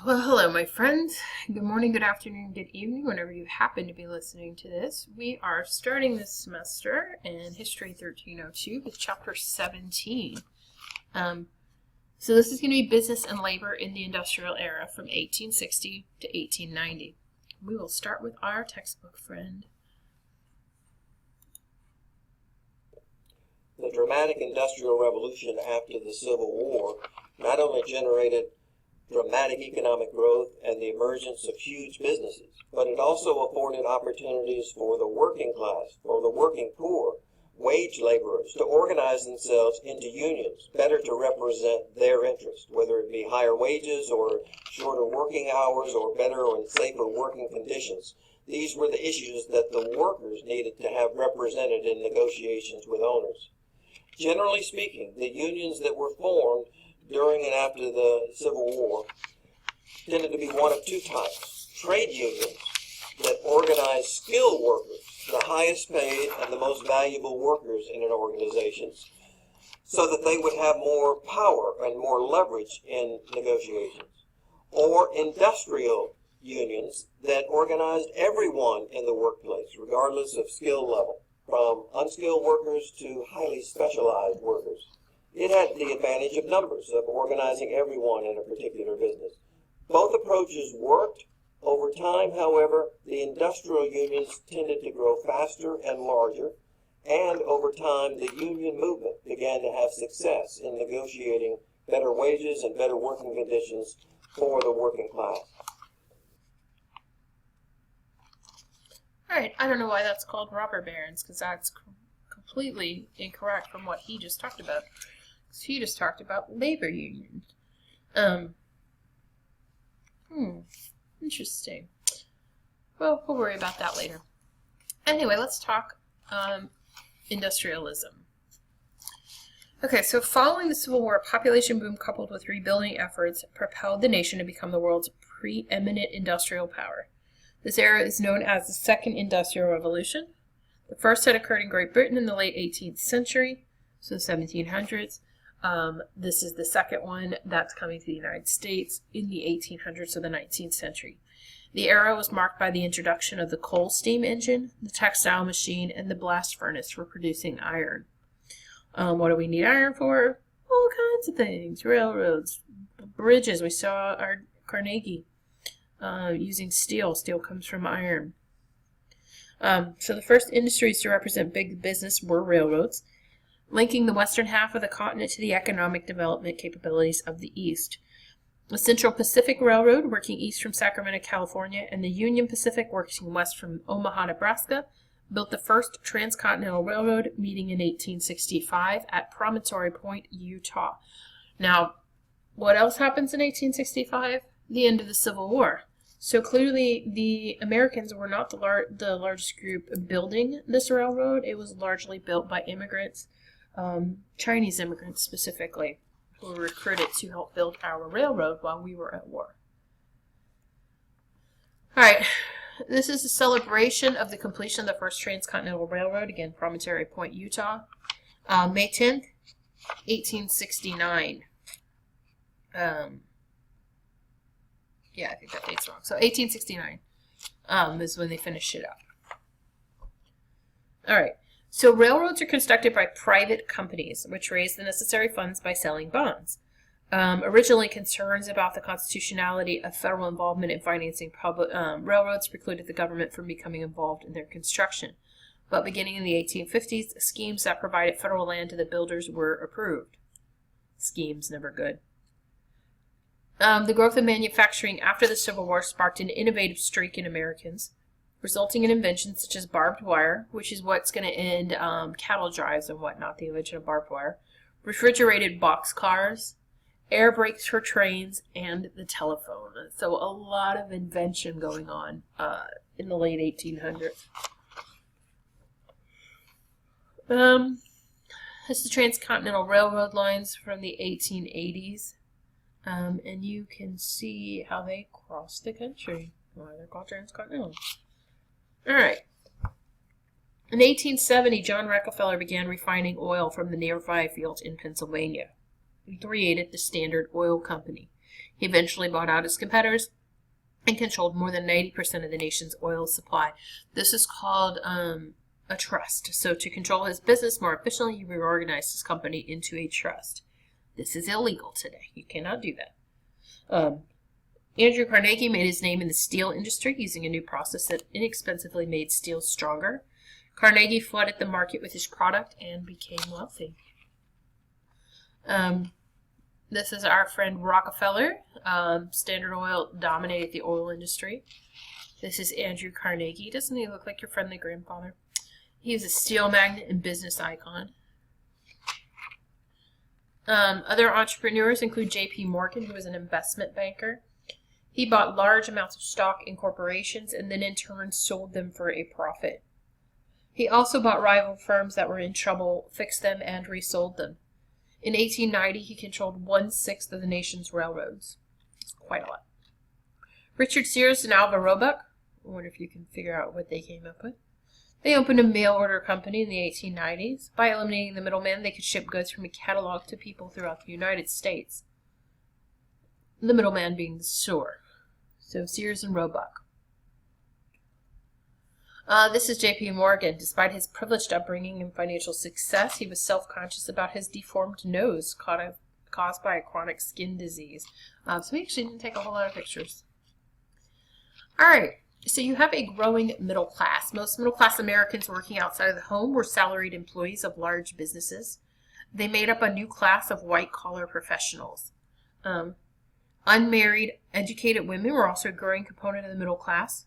Well, hello, my friends. Good morning, good afternoon, good evening, whenever you happen to be listening to this. We are starting this semester in History 1302 with Chapter 17. So this is going to be Business and Labor in the Industrial Era from 1860 to 1890. We will start with our textbook, friend. The dramatic Industrial Revolution after the Civil War not only generated dramatic economic growth and the emergence of huge businesses, but it also afforded opportunities for the working class, for the working poor, wage laborers to organize themselves into unions, better to represent their interests, whether it be higher wages or shorter working hours or better and safer working conditions. These were the issues that the workers needed to have represented in negotiations with owners. Generally speaking, the unions that were formed during and after the Civil War tended to be one of two types. Trade unions that organized skilled workers, the highest paid and the most valuable workers in an organization, so that they would have more power and more leverage in negotiations. Or industrial unions that organized everyone in the workplace, regardless of skill level, from unskilled workers to highly specialized workers. It had the advantage of numbers, of organizing everyone in a particular business. Both approaches worked. Over time, however, the industrial unions tended to grow faster and larger, and over time the union movement began to have success in negotiating better wages and better working conditions for the working class. Alright, I don't know why that's called robber barons, because that's completely incorrect from what he just talked about. So he just talked about labor unions. Interesting. Well, we'll worry about that later. Anyway, let's talk industrialism. Okay, so following the Civil War, a population boom coupled with rebuilding efforts propelled the nation to become the world's preeminent industrial power. This era is known as the Second Industrial Revolution. The first had occurred in Great Britain in the late 18th century, so the 1700s. This is the second one that's coming to the United States in the 1800s, so the 19th century. The era was marked by the introduction of the coal steam engine, the textile machine, and the blast furnace for producing iron. What do we need iron for? All kinds of things. Railroads, bridges. We saw our Carnegie using steel. Steel comes from iron. So the first industries to represent big business were railroads, linking the western half of the continent to the economic development capabilities of the East. The Central Pacific Railroad, working east from Sacramento, California, and the Union Pacific, working west from Omaha, Nebraska, built the first transcontinental railroad, meeting in 1865 at Promontory Point, Utah. Now, what else happens in 1865? The end of the Civil War. So clearly, the Americans were not the largest group building this railroad. It was largely built by immigrants. Chinese immigrants specifically, who were recruited to help build our railroad while we were at war. Alright, this is a celebration of the completion of the first transcontinental railroad, again, Promontory Point, Utah, May 10th, 1869. Yeah, I think that date's wrong. So 1869 is when they finished it up. Alright. So railroads are constructed by private companies, which raise the necessary funds by selling bonds. Originally, concerns about the constitutionality of federal involvement in financing public railroads precluded the government from becoming involved in their construction. But beginning in the 1850s, schemes that provided federal land to the builders were approved. Schemes, never good. The growth of manufacturing after the Civil War sparked an innovative streak in Americans, resulting in inventions such as barbed wire, which is what's going to end cattle drives and whatnot, the invention of barbed wire, refrigerated boxcars, air brakes for trains, and the telephone. So a lot of invention going on in the late 1800s. This is the transcontinental railroad lines from the 1880s. And you can see how they cross the country. Why they're called transcontinental. Alright. In 1870, John Rockefeller began refining oil from the nearby fields in Pennsylvania. He created the Standard Oil Company. He eventually bought out his competitors and controlled more than 90% of the nation's oil supply. This is called a trust. So to control his business more efficiently, he reorganized his company into a trust. This is illegal today. You cannot do that. Andrew Carnegie made his name in the steel industry using a new process that inexpensively made steel stronger. Carnegie flooded the market with his product and became wealthy. This is our friend Rockefeller. Standard Oil dominated the oil industry. This is Andrew Carnegie. Doesn't he look like your friendly grandfather? He is a steel magnate and business icon. Other entrepreneurs include J.P. Morgan, who was an investment banker. He bought large amounts of stock in corporations and then in turn sold them for a profit. He also bought rival firms that were in trouble, fixed them, and resold them. In 1890, he controlled 1/6 of the nation's railroads. It's quite a lot. Richard Sears and Alva Roebuck, I wonder if you can figure out what they came up with. They opened a mail order company in the 1890s. By eliminating the middleman, they could ship goods from a catalog to people throughout the United States. The middleman being the store. So Sears and Roebuck. This is J.P. Morgan. Despite his privileged upbringing and financial success, he was self-conscious about his deformed nose caused by a chronic skin disease. So he actually didn't take a whole lot of pictures. All right. So you have a growing middle class. Most middle-class Americans working outside of the home were salaried employees of large businesses. They made up a new class of white-collar professionals. Unmarried, educated women were also a growing component of the middle class.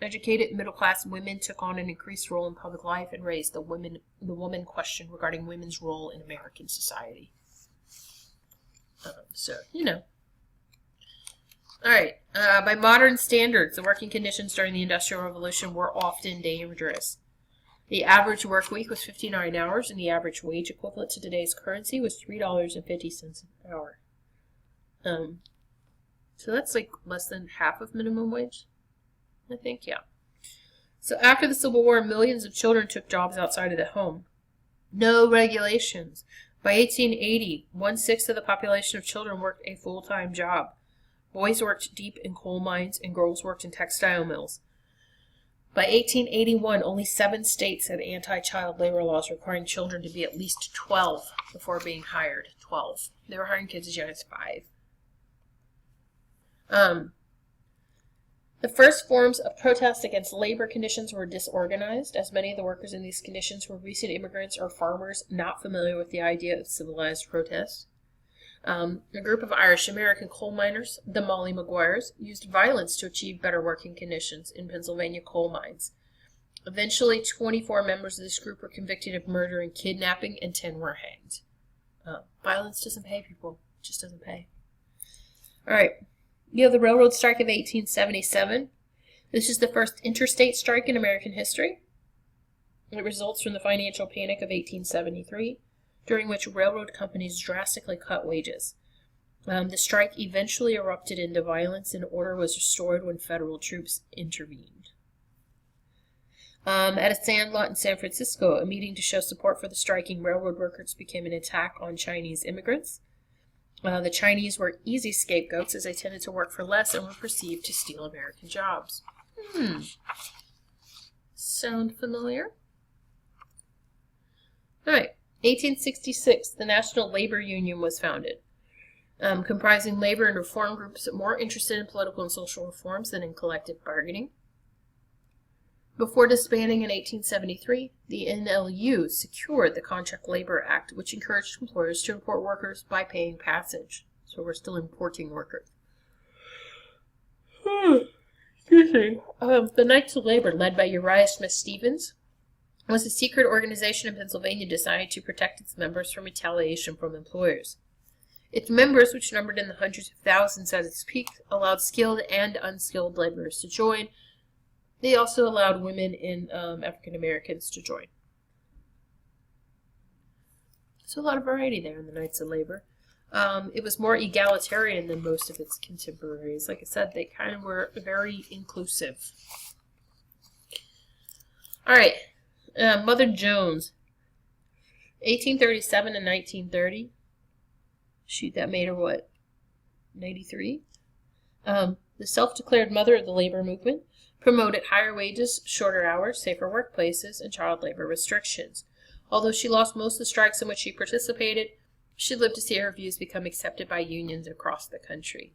Educated middle-class women took on an increased role in public life and raised the woman question regarding women's role in American society. All right. By modern standards, the working conditions during the Industrial Revolution were often dangerous. The average work week was 59 hours, and the average wage equivalent to today's currency was $3.50 an hour. So that's like less than half of minimum wage, I think, yeah. So after the Civil War, millions of children took jobs outside of the home. No regulations. By 1880, 1/6 of the population of children worked a full-time job. Boys worked deep in coal mines and girls worked in textile mills. By 1881, only 7 states had anti-child labor laws requiring children to be at least 12 before being hired. 12. They were hiring kids as young as 5. The first forms of protest against labor conditions were disorganized, as many of the workers in these conditions were recent immigrants or farmers not familiar with the idea of civilized protest. A group of Irish-American coal miners, the Molly Maguires, used violence to achieve better working conditions in Pennsylvania coal mines. Eventually, 24 members of this group were convicted of murder and kidnapping, and 10 were hanged. Violence doesn't pay, people. It just doesn't pay. All right. You have the railroad strike of 1877. This is the first interstate strike in American history. It results from the financial panic of 1873, during which railroad companies drastically cut wages. The strike eventually erupted into violence, and order was restored when federal troops intervened. At a sandlot in San Francisco, a meeting to show support for the striking railroad workers became an attack on Chinese immigrants. The Chinese were easy scapegoats as they tended to work for less and were perceived to steal American jobs. Sound familiar? All right. 1866, the National Labor Union was founded, comprising labor and reform groups more interested in political and social reforms than in collective bargaining. Before disbanding in 1873, the NLU secured the Contract Labor Act, which encouraged employers to import workers by paying passage. So we're still importing workers. Excuse me. The Knights of Labor, led by Uriah Smith Stevens, was a secret organization in Pennsylvania designed to protect its members from retaliation from employers. Its members, which numbered in the hundreds of thousands at its peak, allowed skilled and unskilled laborers to join. They also allowed women and African Americans to join. So a lot of variety there in the Knights of Labor. It was more egalitarian than most of its contemporaries. Like I said, they kind of were very inclusive. All right. Mother Jones, 1837 and 1930. Shoot, that made her what? 1893. The self-declared mother of the labor movement promoted higher wages, shorter hours, safer workplaces, and child labor restrictions. Although she lost most of the strikes in which she participated, she lived to see her views become accepted by unions across the country.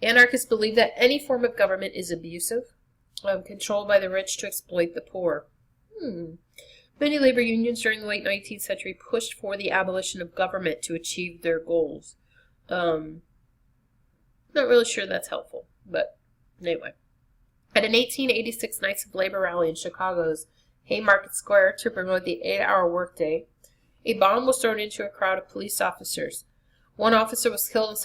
Anarchists believe that any form of government is abusive, controlled by the rich to exploit the poor. Many labor unions during the late 19th century pushed for the abolition of government to achieve their goals. Not really sure that's helpful, but anyway. At an 1886 Knights of Labor rally in Chicago's Haymarket Square to promote the 8-hour workday, a bomb was thrown into a crowd of police officers. One officer was killed and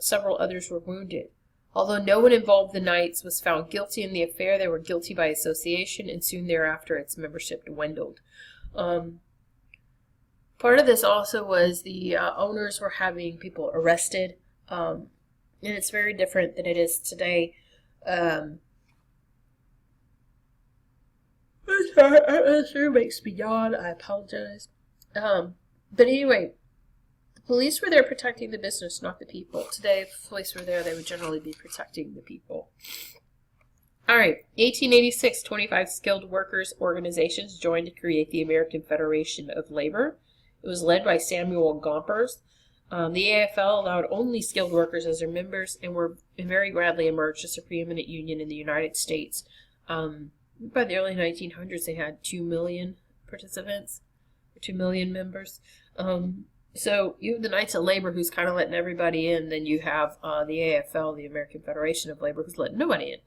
several others were wounded. Although no one involved the Knights was found guilty in the affair, they were guilty by association, and soon thereafter its membership dwindled. Part of this also was the owners were having people arrested, and it's very different than it is today. This room makes me yawn. I apologize. But anyway, the police were there protecting the business, not the people. Today, if the police were there, they would generally be protecting the people. All right, 1886, 25 skilled workers organizations joined to create the American Federation of Labor. It was led by Samuel Gompers. The AFL allowed only skilled workers as their members and very gradually emerged as a preeminent union in the United States. By the early 1900s, they had 2 million participants, 2 million members. So you have the Knights of Labor, who's kind of letting everybody in. Then you have the AFL, the American Federation of Labor, who's letting nobody in.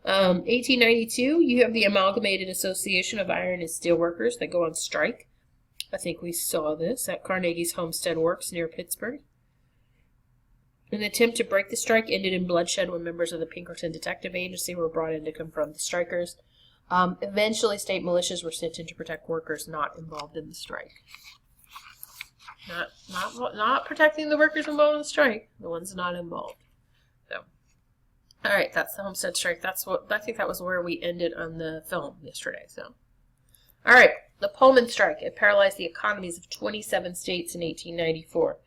1892, you have the Amalgamated Association of Iron and Steel Workers that go on strike. I think we saw this at Carnegie's Homestead Works near Pittsburgh. An attempt to break the strike ended in bloodshed when members of the Pinkerton Detective Agency were brought in to confront the strikers. Eventually, state militias were sent in to protect workers not involved in the strike. Not protecting the workers involved in the strike, the ones not involved. So, all right, that's the Homestead strike. I think that was where we ended on the film yesterday. So, all right, the Pullman strike. It paralyzed the economies of 27 states in 1894.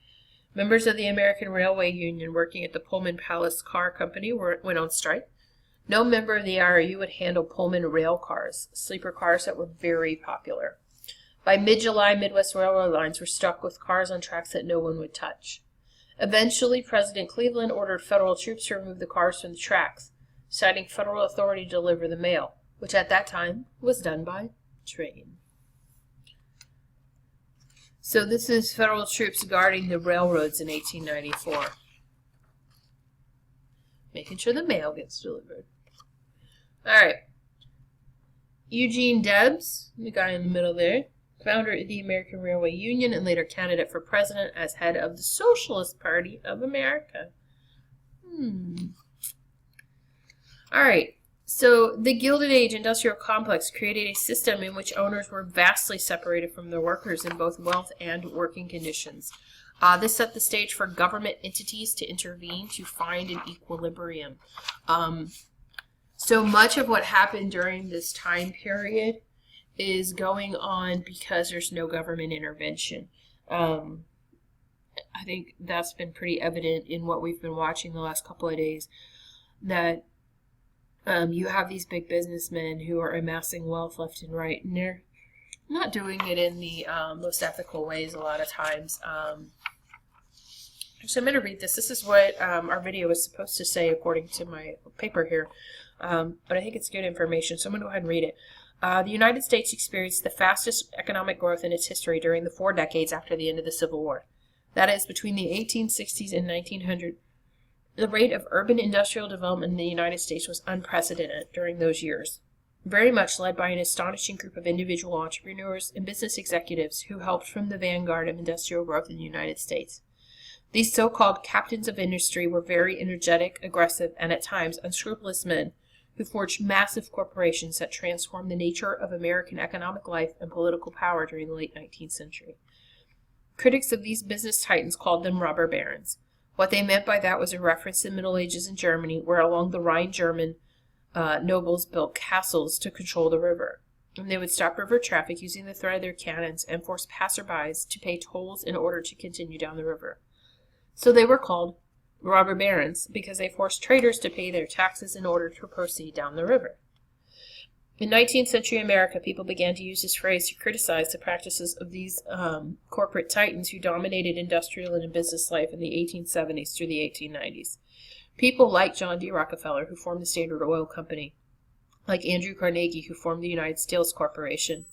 Members of the American Railway Union working at the Pullman Palace Car Company went on strike. No member of the IRU would handle Pullman rail cars, sleeper cars that were very popular. By mid-July, Midwest Railroad lines were stuck with cars on tracks that no one would touch. Eventually, President Cleveland ordered federal troops to remove the cars from the tracks, citing federal authority to deliver the mail, which at that time was done by train. So this is federal troops guarding the railroads in 1894. Making sure the mail gets delivered. All right. Eugene Debs, the guy in the middle there, founder of the American Railway Union and later candidate for president as head of the Socialist Party of America. All right. So the Gilded Age industrial complex created a system in which owners were vastly separated from their workers in both wealth and working conditions. This set the stage for government entities to intervene to find an equilibrium. So much of what happened during this time period is going on because there's no government intervention. I think that's been pretty evident in what we've been watching the last couple of days, that you have these big businessmen who are amassing wealth left and right, and they're not doing it in the most ethical ways a lot of times. So I'm going to read this. This is what our video is supposed to say according to my paper here, but I think it's good information, so I'm going to go ahead and read it. The United States experienced the fastest economic growth in its history during the 4 decades after the end of the Civil War. That is, between the 1860s and 1900. The rate of urban industrial development in the United States was unprecedented during those years, very much led by an astonishing group of individual entrepreneurs and business executives who helped from the vanguard of industrial growth in the United States. These so-called captains of industry were very energetic, aggressive, and at times unscrupulous men who forged massive corporations that transformed the nature of American economic life and political power during the late 19th century. Critics of these business titans called them robber barons. What they meant by that was a reference to the Middle Ages in Germany, where along the Rhine German nobles built castles to control the river. And they would stop river traffic using the threat of their cannons and force passerbys to pay tolls in order to continue down the river. So they were called robber barons because they forced traders to pay their taxes in order to proceed down the river. In 19th century America, people began to use this phrase to criticize the practices of these corporate titans who dominated industrial and business life in the 1870s through the 1890s. People like John D. Rockefeller, who formed the Standard Oil Company, like Andrew Carnegie, who formed the United Steels Corporation,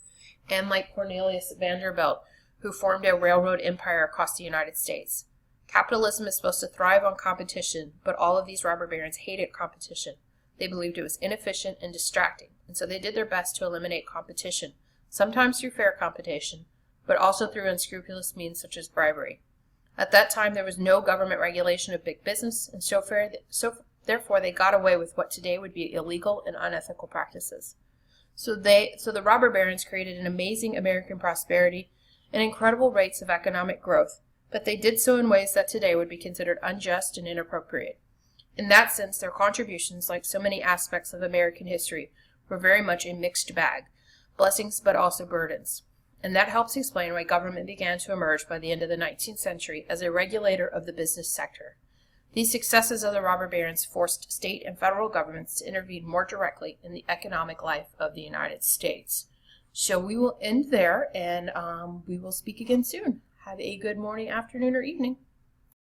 and like Cornelius Vanderbilt, who formed a railroad empire across the United States. Capitalism is supposed to thrive on competition, but all of these robber barons hated competition. They believed it was inefficient and distracting, and so they did their best to eliminate competition, sometimes through fair competition, but also through unscrupulous means such as bribery. At that time, there was no government regulation of big business, and therefore they got away with what today would be illegal and unethical practices. So the robber barons created an amazing American prosperity and incredible rates of economic growth, but they did so in ways that today would be considered unjust and inappropriate. In that sense, their contributions, like so many aspects of American history, were very much a mixed bag, blessings but also burdens. And that helps explain why government began to emerge by the end of the 19th century as a regulator of the business sector. These successes of the robber barons forced state and federal governments to intervene more directly in the economic life of the United States. So we will end there, and we will speak again soon. Have a good morning, afternoon, or evening.